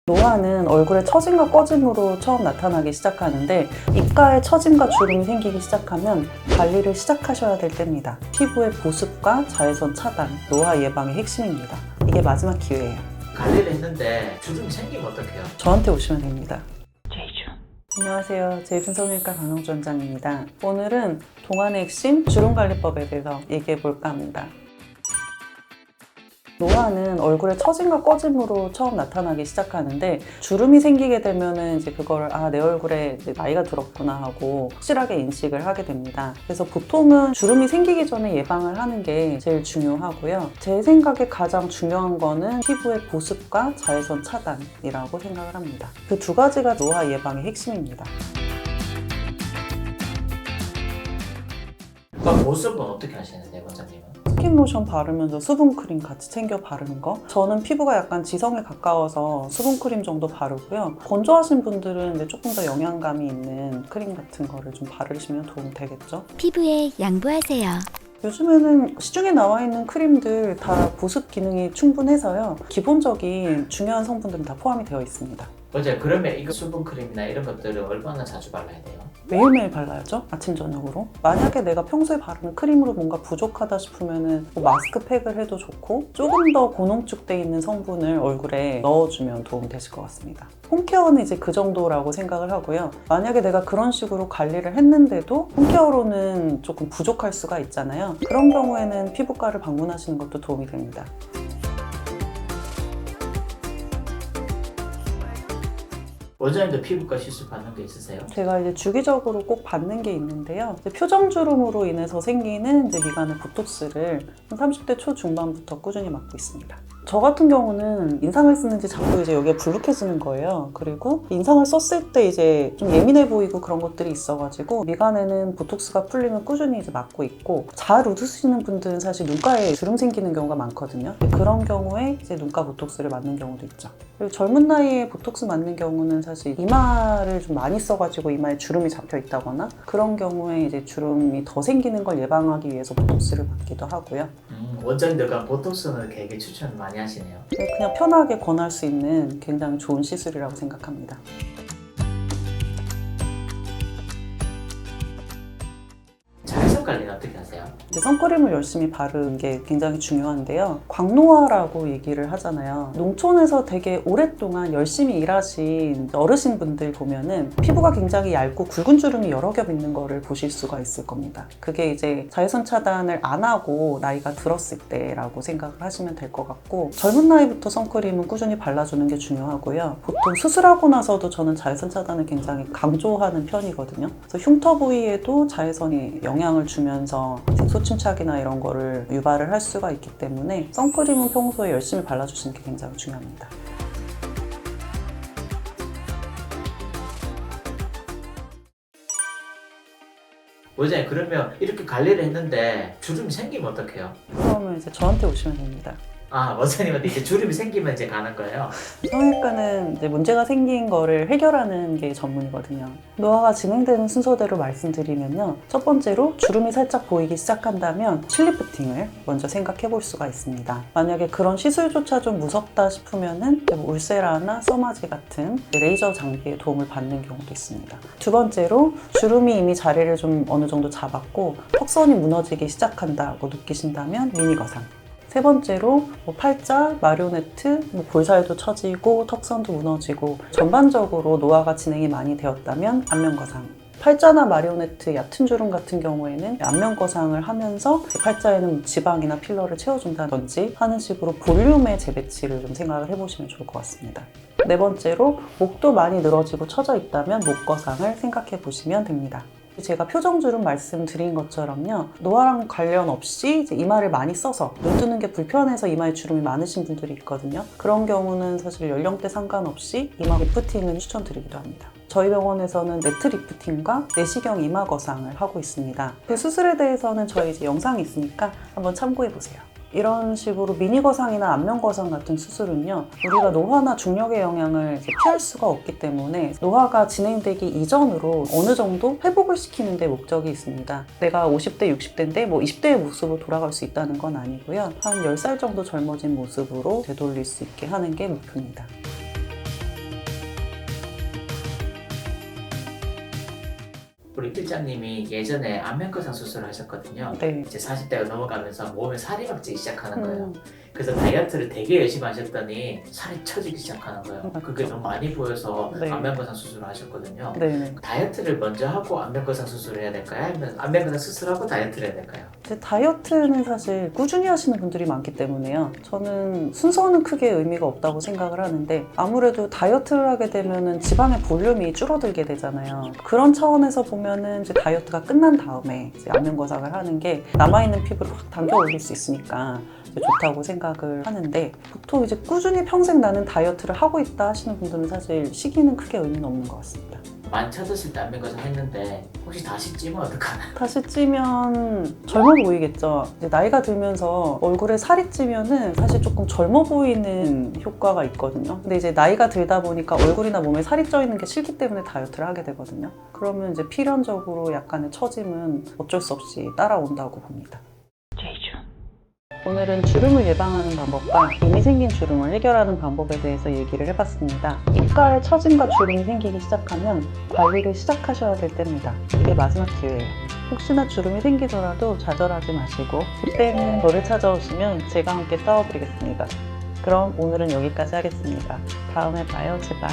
노화는 얼굴에 처짐과 꺼짐으로 처음 나타나기 시작하는데 입가에 처짐과 주름이 생기기 시작하면 관리를 시작하셔야 될 때입니다. 피부의 보습과 자외선 차단, 노화 예방의 핵심입니다. 이게 마지막 기회예요. 관리를 했는데 주름이 생기면 어떡해요? 저한테 오시면 됩니다. 안녕하세요. 제이슨 성형외과 강영주 원장입니다. 오늘은 동안의 핵심 주름관리법에 대해서 얘기해 볼까 합니다. 노화는 얼굴에 처짐과 꺼짐으로 처음 나타나기 시작하는데 주름이 생기게 되면은 이제 그거를 내 얼굴에 이제 나이가 들었구나 하고 확실하게 인식을 하게 됩니다. 그래서 보통은 주름이 생기기 전에 예방을 하는 게 제일 중요하고요. 제 생각에 가장 중요한 거는 피부의 보습과 자외선 차단이라고 생각을 합니다. 그 두 가지가 노화 예방의 핵심입니다. 그럼 보습은 어떻게 하시는데 원장님은? 스킨 로션 바르면서 수분크림 같이 챙겨 바르는 거. 저는 피부가 약간 지성에 가까워서 수분크림 정도 바르고요. 건조하신 분들은 이제 조금 더 영양감이 있는 크림 같은 거를 좀 바르시면 도움이 되겠죠. 피부에 양보하세요. 요즘에는 시중에 나와 있는 크림들 다 보습 기능이 충분해서요. 기본적인 중요한 성분들은 다 포함이 되어 있습니다. 원장님 그러면 이거 수분크림이나 이런 것들을 얼마나 자주 발라야 돼요? 매일매일 발라야죠. 아침 저녁으로. 만약에 내가 평소에 바르는 크림으로 뭔가 부족하다 싶으면은 뭐 마스크팩을 해도 좋고 조금 더 고농축돼 있는 성분을 얼굴에 넣어주면 도움이 되실 것 같습니다. 홈케어는 이제 그 정도라고 생각을 하고요. 만약에 내가 그런 식으로 관리를 했는데도 홈케어로는 조금 부족할 수가 있잖아요. 그런 경우에는 피부과를 방문하시는 것도 도움이 됩니다. 원장님도 피부과 시술 받는 게 있으세요? 제가 이제 주기적으로 꼭 받는 게 있는데요. 표정주름으로 인해서 생기는 이제 미간의 보톡스를 30대 초중반부터 꾸준히 맞고 있습니다. 저 같은 경우는 인상을 쓰는지 자꾸 이제 여기가 불룩해지는 거예요. 그리고 인상을 썼을 때 이제 좀 예민해 보이고 그런 것들이 있어가지고 미간에는 보톡스가 풀리면 꾸준히 이제 맞고 있고, 잘 웃으시는 분들은 사실 눈가에 주름 생기는 경우가 많거든요. 그런 경우에 이제 눈가 보톡스를 맞는 경우도 있죠. 그리고 젊은 나이에 보톡스 맞는 경우는 사실 이마를 좀 많이 써가지고 이마에 주름이 잡혀 있다거나 그런 경우에 이제 주름이 더 생기는 걸 예방하기 위해서 보톡스를 받기도 하고요. 원장님들과 보톡스는 되게 추천 많이 하시네요. 그냥 편하게 권할 수 있는 굉장히 좋은 시술이라고 생각합니다. 자외선 관리는 어떻게 하세요? 선크림을 열심히 바르는 게 굉장히 중요한데요. 광노화라고 얘기를 하잖아요. 농촌에서 되게 오랫동안 열심히 일하신 어르신분들 보면은 피부가 굉장히 얇고 굵은 주름이 여러 겹 있는 거를 보실 수가 있을 겁니다. 그게 이제 자외선 차단을 안 하고 나이가 들었을 때라고 생각을 하시면 될 것 같고, 젊은 나이부터 선크림은 꾸준히 발라주는 게 중요하고요. 보통 수술하고 나서도 저는 자외선 차단을 굉장히 강조하는 편이거든요. 그래서 흉터 부위에도 자외선이 영향을 주면서 소침착이나 이런 거를 유발을 할 수가 있기 때문에 선크림은 평소에 열심히 발라주시는 게 굉장히 중요합니다. 원장님 그러면 이렇게 관리를 했는데 주름이 생기면 어떡해요? 그러면 이제 저한테 오시면 됩니다. 원장님한테 이제 주름이 생기면 이제 가는 거예요? 성형외과는 이제 문제가 생긴 거를 해결하는 게 전문이거든요. 노화가 진행되는 순서대로 말씀드리면요. 첫 번째로 주름이 살짝 보이기 시작한다면 실리프팅을 먼저 생각해 볼 수가 있습니다. 만약에 그런 시술조차 좀 무섭다 싶으면은 뭐 울세라나 써마지 같은 레이저 장비의 도움을 받는 경우도 있습니다. 두 번째로 주름이 이미 자리를 좀 어느 정도 잡았고 턱선이 무너지기 시작한다고 느끼신다면 미니 거상. 세 번째로 팔자, 마리오네트, 볼살도 처지고 턱선도 무너지고 전반적으로 노화가 진행이 많이 되었다면 안면거상. 팔자나 마리오네트, 얕은 주름 같은 경우에는 안면거상을 하면서 팔자에는 지방이나 필러를 채워준다든지 하는 식으로 볼륨의 재배치를 좀 생각을 해보시면 좋을 것 같습니다. 네 번째로 목도 많이 늘어지고 처져 있다면 목거상을 생각해 보시면 됩니다. 제가 표정주름 말씀드린 것처럼요, 노화랑 관련 없이 이제 이마를 많이 써서 눈 뜨는 게 불편해서 이마에 주름이 많으신 분들이 있거든요. 그런 경우는 사실 연령대 상관없이 이마 리프팅을 추천드리기도 합니다. 저희 병원에서는 네트 리프팅과 내시경 이마 거상을 하고 있습니다. 그 수술에 대해서는 저희 이제 영상이 있으니까 한번 참고해 보세요. 이런 식으로 미니 거상이나 안면 거상 같은 수술은요, 우리가 노화나 중력의 영향을 피할 수가 없기 때문에 노화가 진행되기 이전으로 어느 정도 회복을 시키는 데 목적이 있습니다. 내가 50대, 60대인데 20대의 모습으로 돌아갈 수 있다는 건 아니고요. 한 10살 정도 젊어진 모습으로 되돌릴 수 있게 하는 게 목표입니다. 우리 필장님이 예전에 안면거상 수술을 하셨거든요. 네. 이제 40대가 넘어가면서 몸에 살이 막 찌기 시작하는 거예요. 음, 그래서 다이어트를 되게 열심히 하셨더니 살이 처지기 시작하는 거예요. 맞죠. 그게 너무 많이 보여서 네. 안면거상 수술을 하셨거든요. 네네. 다이어트를 먼저 하고 안면거상 수술을 해야 될까요? 아니면 안면거상 수술하고 다이어트를 해야 될까요? 이제 다이어트는 사실 꾸준히 하시는 분들이 많기 때문에요. 저는 순서는 크게 의미가 없다고 생각을 하는데 아무래도 다이어트를 하게 되면은 지방의 볼륨이 줄어들게 되잖아요. 그런 차원에서 보면은 이제 다이어트가 끝난 다음에 이제 안면거상을 하는 게 남아있는 피부를 확 당겨 올릴 수 있으니까 이제 좋다고 생각을 하는데 보통 이제 꾸준히 평생 나는 다이어트를 하고 있다 하시는 분들은 사실 시기는 크게 의미는 없는 것 같습니다. 만차졌을 때 안면거상 했는데 혹시 다시 찌면 어떡하나? 다시 찌면 젊어 보이겠죠. 이제 나이가 들면서 얼굴에 살이 찌면은 사실 조금 젊어 보이는 효과가 있거든요. 근데 이제 나이가 들다 보니까 얼굴이나 몸에 살이 쪄 있는 게 싫기 때문에 다이어트를 하게 되거든요. 그러면 이제 필연적으로 약간의 처짐은 어쩔 수 없이 따라온다고 봅니다. 오늘은 주름을 예방하는 방법과 이미 생긴 주름을 해결하는 방법에 대해서 얘기를 해봤습니다. 입가에 처짐과 주름이 생기기 시작하면 관리를 시작하셔야 될 때입니다. 이게 마지막 기회예요. 혹시나 주름이 생기더라도 좌절하지 마시고 그때는 저를 찾아오시면 제가 함께 싸워드리겠습니다. 그럼 오늘은 여기까지 하겠습니다. 다음에 봐요, 제발.